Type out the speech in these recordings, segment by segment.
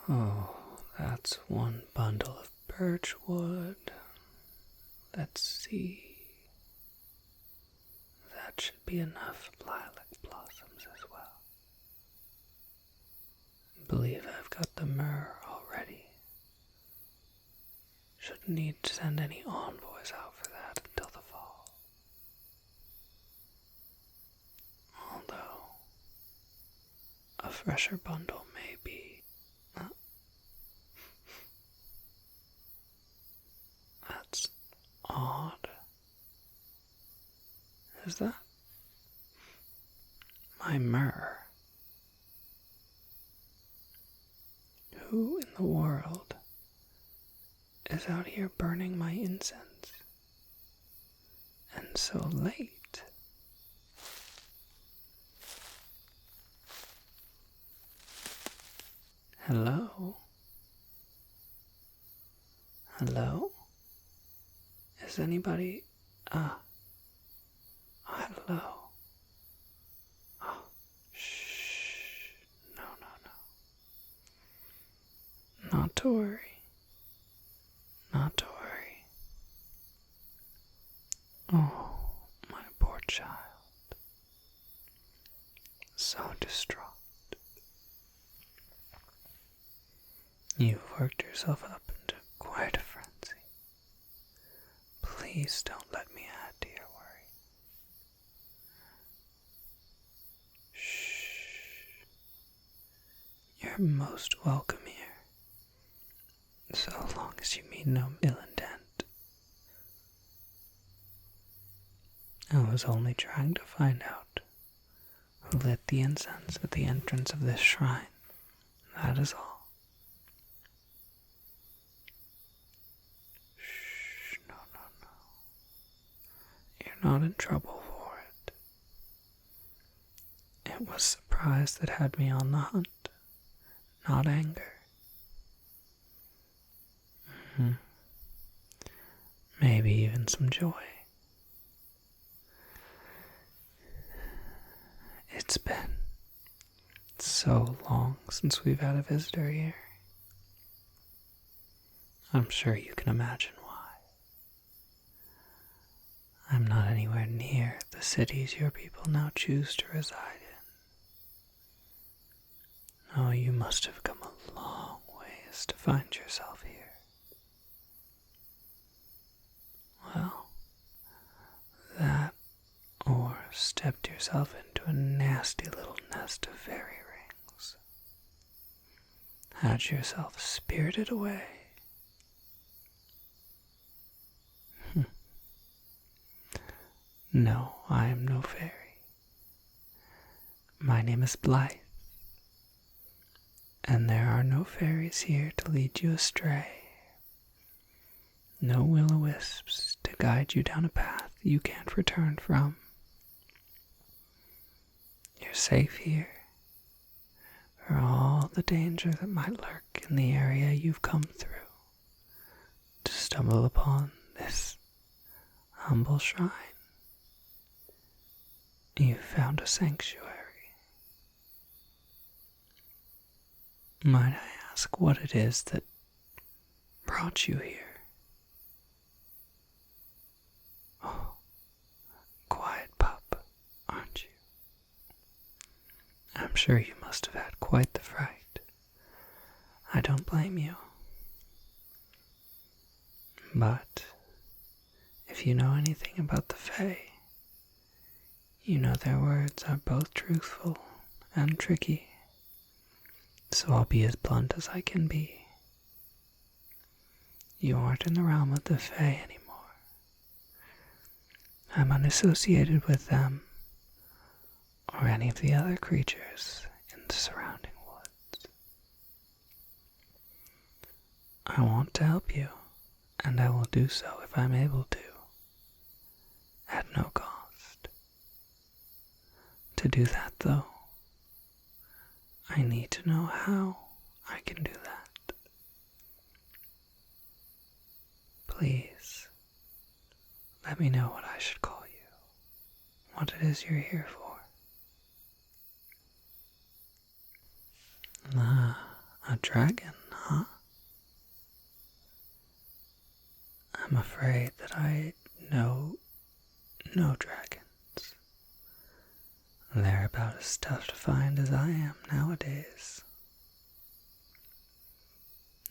Oh, that's one bundle of birch wood. Let's see. That should be enough lilac blossoms as well. I believe I've got the myrrh already. Shouldn't need to send any envoys out for that until the fall. Although, a fresher bundle may be. That's odd. Is that my myrrh? Who in the world is out here burning my incense? And so late? Hello? Hello? Is anybody... hello? Oh, shh. No. Not to worry. Not to worry. Oh, my poor child. So distraught. You've worked yourself up into quite a frenzy. Please don't let me add to your worry. Shh. You're most welcome here. So long as you mean no ill intent. I was only trying to find out who lit the incense at the entrance of this shrine. That is all. Shh, no. You're not in trouble for it. It was surprise that had me on the hunt, not anger. Maybe even some joy. It's been so long since we've had a visitor here. I'm sure you can imagine why. I'm not anywhere near the cities your people now choose to reside in. Oh, you must have come a long ways to find yourself here. Well, that, or stepped yourself into a nasty little nest of fairy rings. Had yourself spirited away. No, I am no fairy. My name is Blythe, and there are no fairies here to lead you astray. No will-o-wisps to guide you down a path you can't return from. You're safe here for all the danger that might lurk in the area you've come through to stumble upon this humble shrine. You've found a sanctuary. Might I ask what it is that brought you here? Oh, quiet pup, aren't you? I'm sure you must have had quite the fright. I don't blame you. But if you know anything about the Fae, you know their words are both truthful and tricky. So I'll be as blunt as I can be. You aren't in the realm of the Fae anymore. I'm unassociated with them or any of the other creatures in the surrounding woods. I want to help you, and I will do so if I'm able to, at no cost. To do that, though, I need to know how I can do that. Please, let me know what I should call you, what it is you're here for. A dragon, huh? I'm afraid that I know no dragons. They're about as tough to find as I am nowadays.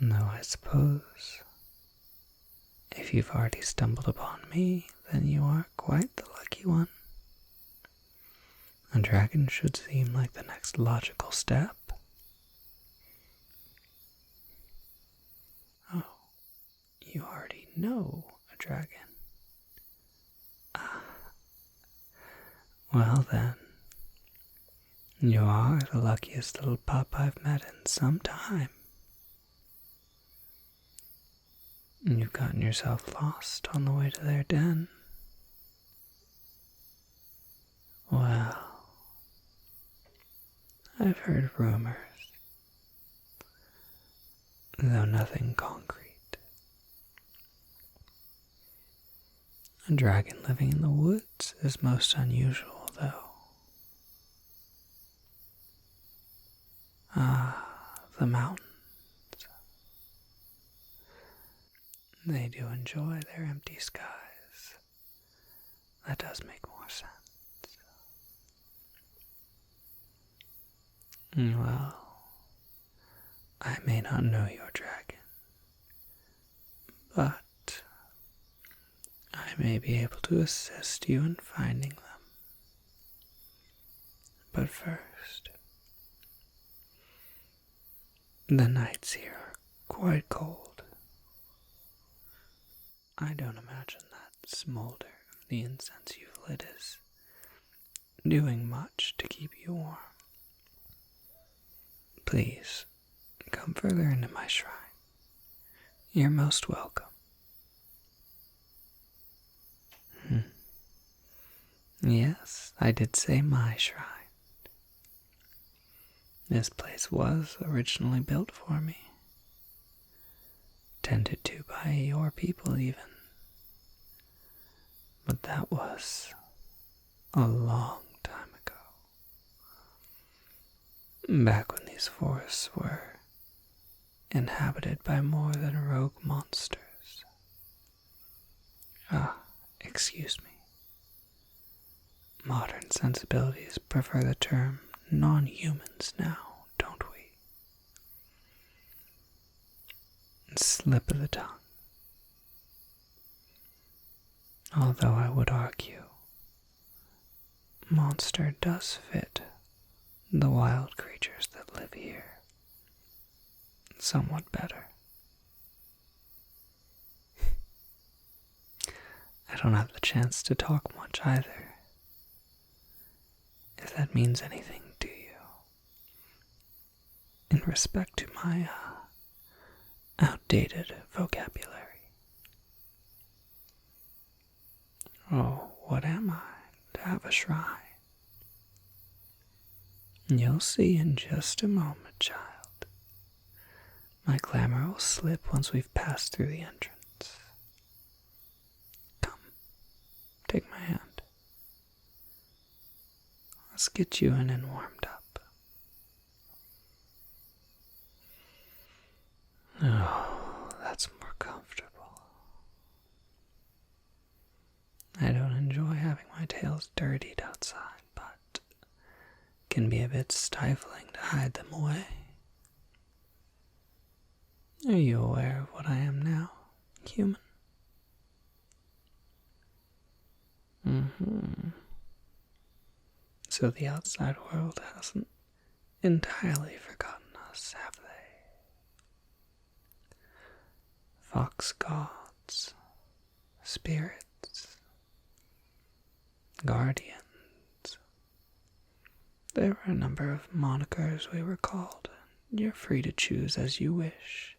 Though I suppose if you've already stumbled upon me, then you are quite the lucky one. A dragon should seem like the next logical step. Oh, you already know a dragon. Ah, well then, you are the luckiest little pup I've met in some time. You've gotten yourself lost on the way to their den. Well, I've heard rumors, though nothing concrete. A dragon living in the woods is most unusual, though. Ah, the mountains. They do enjoy their empty skies. That does make more sense. Well, I may not know your dragon, but I may be able to assist you in finding them. But first, the nights here are quite cold. I don't imagine that smolder of the incense you've lit is doing much to keep you warm. Please, come further into my shrine. You're most welcome. Yes, I did say my shrine. This place was originally built for me. Tended to by your people even. But that was a long time ago. Back when these forests were inhabited by more than rogue monsters. Excuse me. Modern sensibilities prefer the term non-humans now, don't we? Slip of the tongue. Although I would argue, monster does fit the wild creatures that live here somewhat better. I don't have the chance to talk much either, if that means anything to you. In respect to my outdated vocabulary. Oh, what am I to have a shrine? You'll see in just a moment, child. My glamour will slip once we've passed through the entrance. Come, take my hand. Let's get you in and warmed up. Oh, that's more comfortable. I don't enjoy having my tails dirtied outside, but can be a bit stifling to hide them away. Are you aware of what I am now, human? So the outside world hasn't entirely forgotten us, have they? Fox gods, spirits, guardians. There were a number of monikers we were called. You're free to choose as you wish.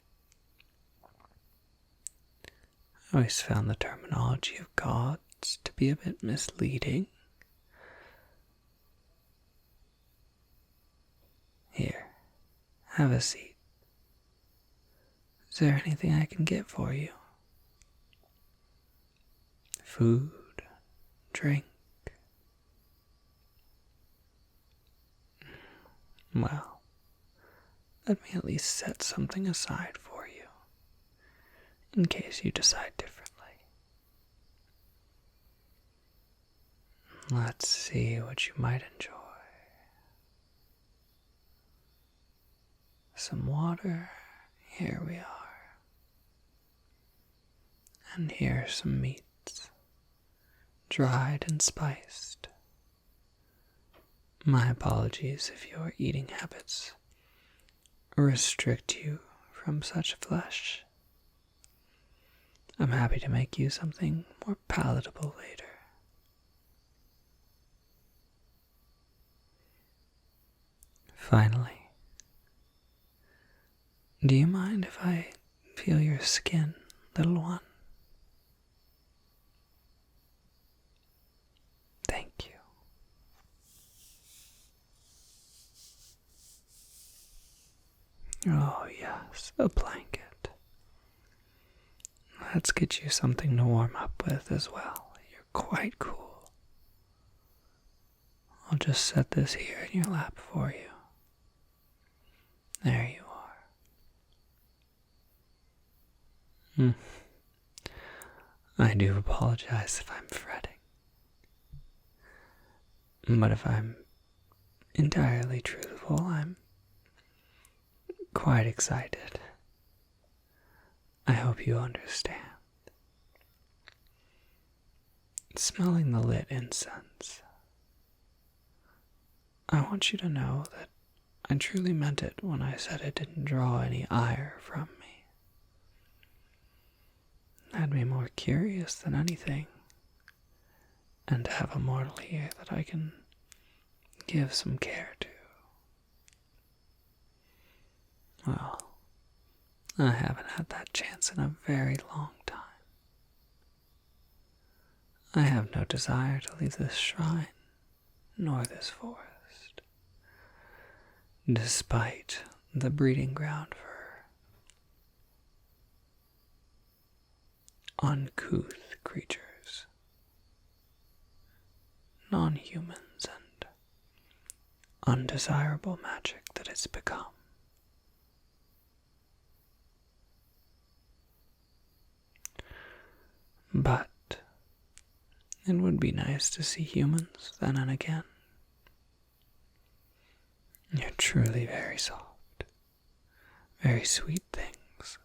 I always found the terminology of gods to be a bit misleading. Here, have a seat. Is there anything I can get for you? Food, drink? Well, let me at least set something aside for you, in case you decide differently. Let's see what you might enjoy. Some water, here we are. And here are some meats, dried and spiced. My apologies if your eating habits restrict you from such flesh. I'm happy to make you something more palatable later. Finally, do you mind if I feel your skin, little one? Thank you. Oh, yes, a blanket. Let's get you something to warm up with as well. You're quite cool. I'll just set this here in your lap for you. There you are. I do apologize if I'm fretting. But if I'm entirely truthful, I'm quite excited. I hope you understand. Smelling the lit incense, I want you to know that I truly meant it when I said it didn't draw any ire from me. It had me more curious than anything, and to have a mortal here that I can give some care to. Well, I haven't had that chance in a very long time. I have no desire to leave this shrine, nor this forest, despite the breeding ground for uncouth creatures, non-humans, and undesirable magic that it's become. But it would be nice to see humans then and again. You're truly very soft, very sweet things.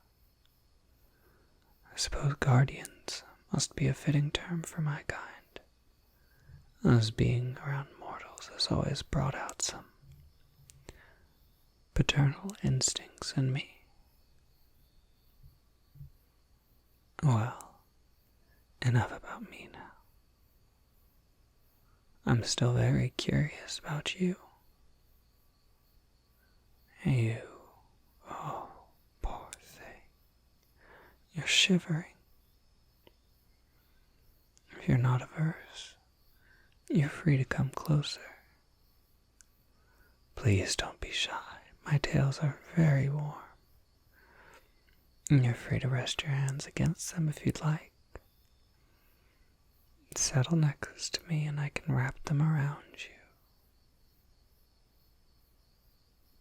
I suppose guardians must be a fitting term for my kind, as being around mortals has always brought out some paternal instincts in me. Well, enough about me now. I'm still very curious about you. You, oh, poor thing. You're shivering. If you're not averse, you're free to come closer. Please don't be shy. My tails are very warm. You're free to rest your hands against them if you'd like. Settle next to me and I can wrap them around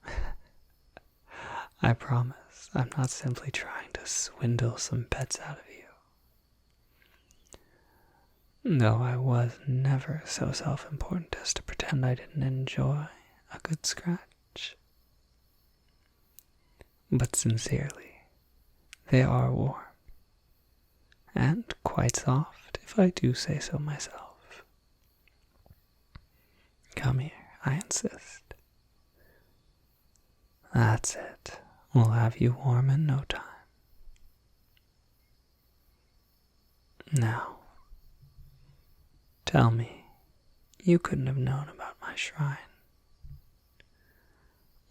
you. I promise I'm not simply trying to swindle some pets out of you. Though I was never so self-important as to pretend I didn't enjoy a good scratch. But sincerely, they are warm. And quite soft, if I do say so myself. Come here, I insist. That's it. We'll have you warm in no time. Now, tell me, you couldn't have known about my shrine.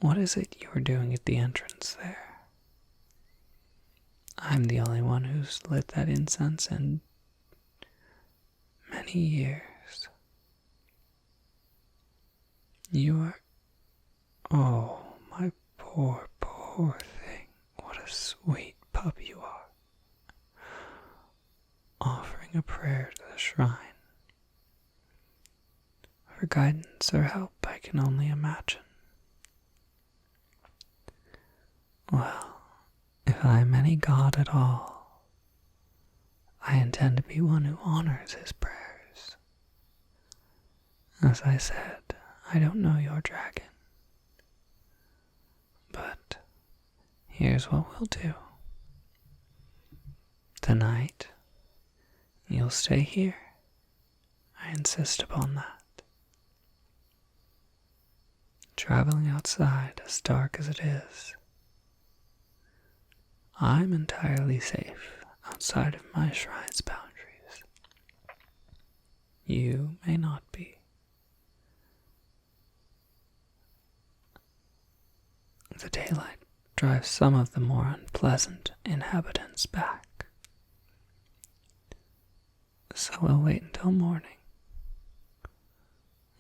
What is it you were doing at the entrance there? I'm the only one who's lit that incense in many years. You are... Oh, my poor, poor thing. What a sweet pup you are. Offering a prayer to the shrine. For guidance or help I can only imagine. Well, if I am any god at all, I intend to be one who honors his prayers. As I said, I don't know your dragon. But here's what we'll do. Tonight, you'll stay here. I insist upon that. Traveling outside as dark as it is, I'm entirely safe outside of my shrine's boundaries. You may not be. The daylight drives some of the more unpleasant inhabitants back. So we'll wait until morning.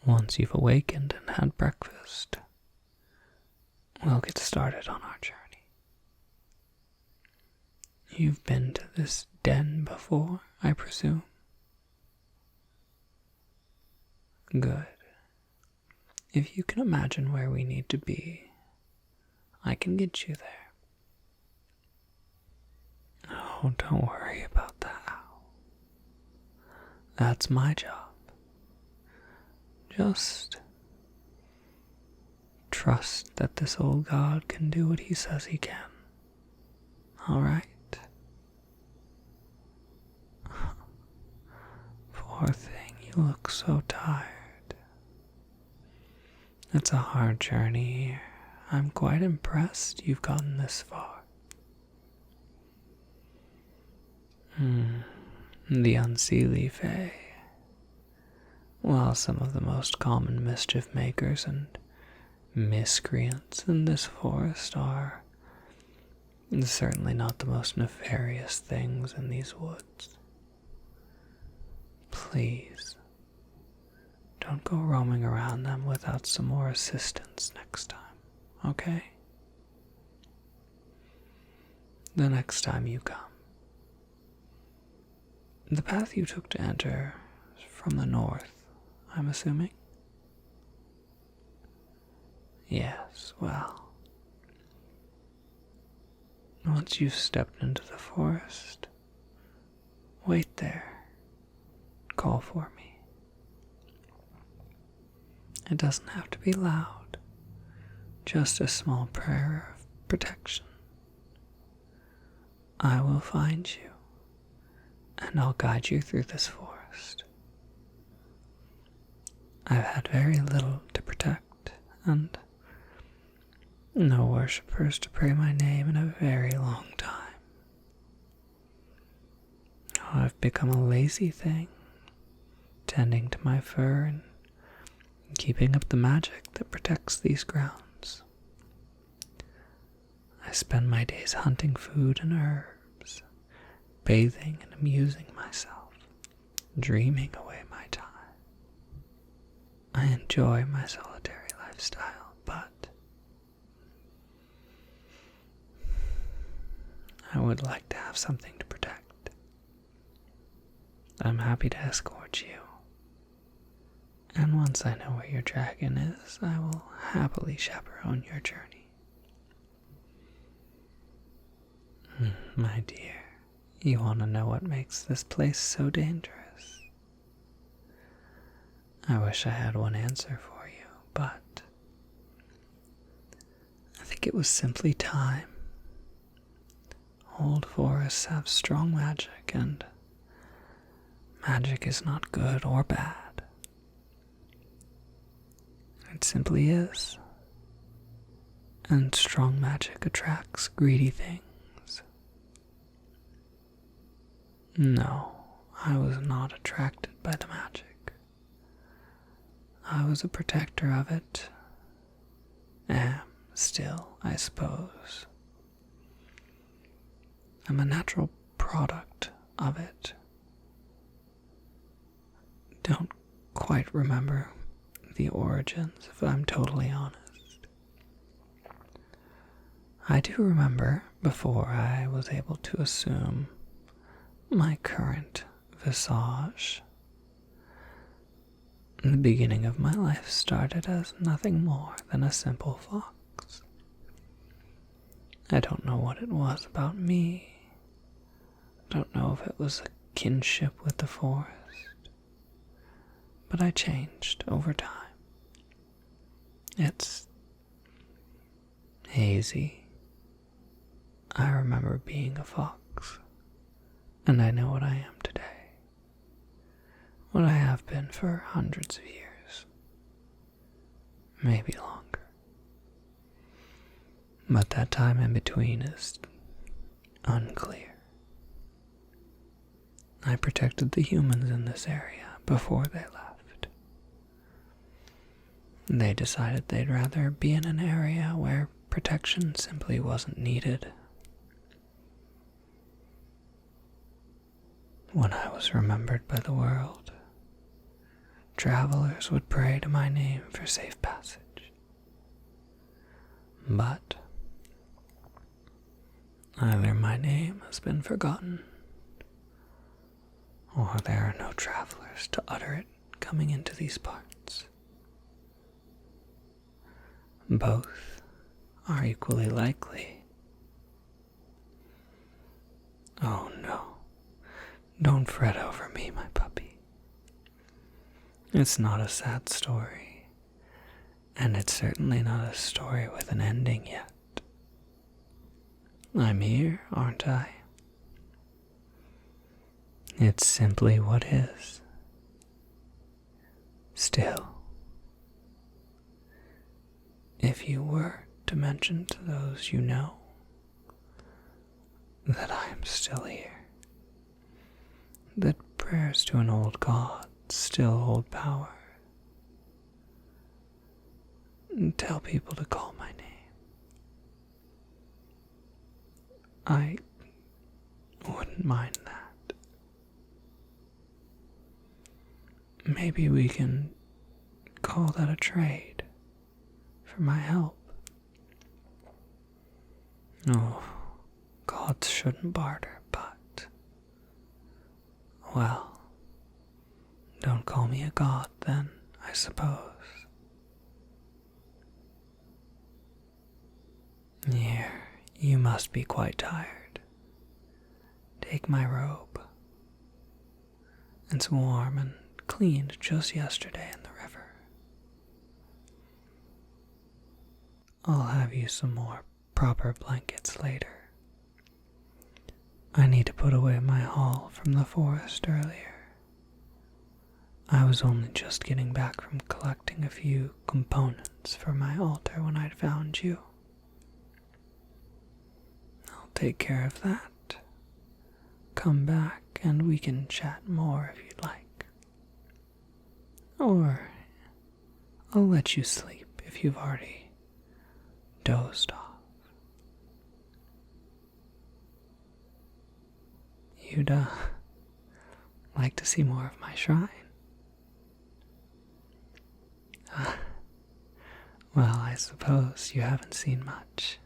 Once you've awakened and had breakfast, we'll get started on our journey. You've been to this den before, I presume? Good. If you can imagine where we need to be, I can get you there. Oh, don't worry about the how. That's my job. Just trust that this old god can do what he says he can. All right? Poor thing, you look so tired. It's a hard journey here. I'm quite impressed you've gotten this far. The unseelie fae. While some of the most common mischief makers and miscreants in this forest are certainly not the most nefarious things in these woods. Please, don't go roaming around them without some more assistance next time. Okay? The next time you come. The path you took to enter is from the north, I'm assuming? Yes, well. Once you've stepped into the forest, wait there. Call for me. It doesn't have to be loud. Just a small prayer of protection. I will find you, and I'll guide you through this forest. I've had very little to protect, and no worshippers to pray my name in a very long time. Oh, I've become a lazy thing, tending to my fur and keeping up the magic that protects these grounds. I spend my days hunting food and herbs, bathing and amusing myself, dreaming away my time. I enjoy my solitary lifestyle, but I would like to have something to protect. I'm happy to escort you. And once I know where your dragon is, I will happily chaperone your journey. My dear, you want to know what makes this place so dangerous? I wish I had one answer for you, but I think it was simply time. Old forests have strong magic, and magic is not good or bad. It simply is. And strong magic attracts greedy things. No, I was not attracted by the magic. I was a protector of it. Am still, I suppose. I'm a natural product of it. Don't quite remember the origins, if I'm totally honest. I do remember before I was able to assume my current visage. The beginning of my life started as nothing more than a simple fox. I don't know what it was about me. Don't know if it was a kinship with the forest, but I changed over time. It's hazy. I remember being a fox, and I know what I am today. What I have been for hundreds of years. Maybe longer. But that time in between is unclear. I protected the humans in this area before they left. They decided they'd rather be in an area where protection simply wasn't needed. When I was remembered by the world, travelers would pray to my name for safe passage. But either my name has been forgotten, or there are no travelers to utter it coming into these parts. Both are equally likely. Oh no, don't fret over me, my puppy. It's not a sad story, and it's certainly not a story with an ending yet. I'm here, aren't I? It's simply what is. Still, if you were to mention to those you know that I am still here, that prayers to an old god still hold power, tell people to call my name. I wouldn't mind that. Maybe we can call that a trade for my help. Oh, gods shouldn't barter, but, well, don't call me a god then, I suppose. Here, you must be quite tired. Take my robe. It's warm and cleaned just yesterday in the river. I'll have you some more proper blankets later. I need to put away my haul from the forest earlier. I was only just getting back from collecting a few components for my altar when I'd found you. I'll take care of that. Come back and we can chat more if you'd like. Or I'll let you sleep if you've already dozed off. You'd, like to see more of my shrine? Well, I suppose you haven't seen much.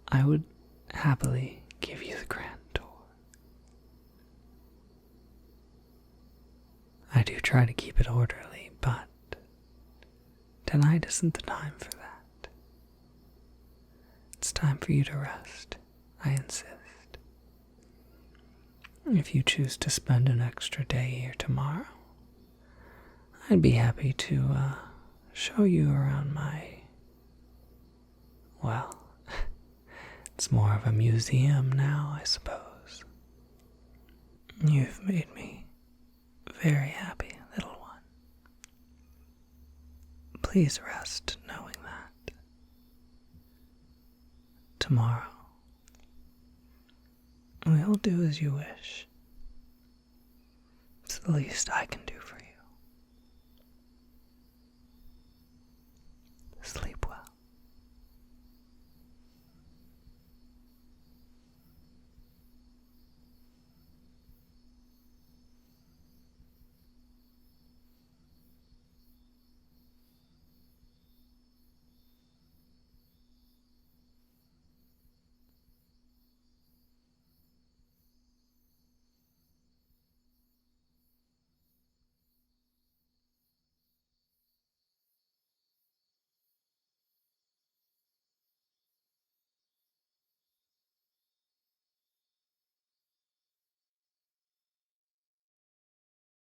I would happily give you the grand tour. I do try to keep it orderly, but tonight isn't the time for that. It's time for you to rest, I insist. If you choose to spend an extra day here tomorrow, I'd be happy to show you around my, well, it's more of a museum now, I suppose. You've made me very happy, little one. Please rest knowing that. Tomorrow, we'll do as you wish. It's the least I can do for you.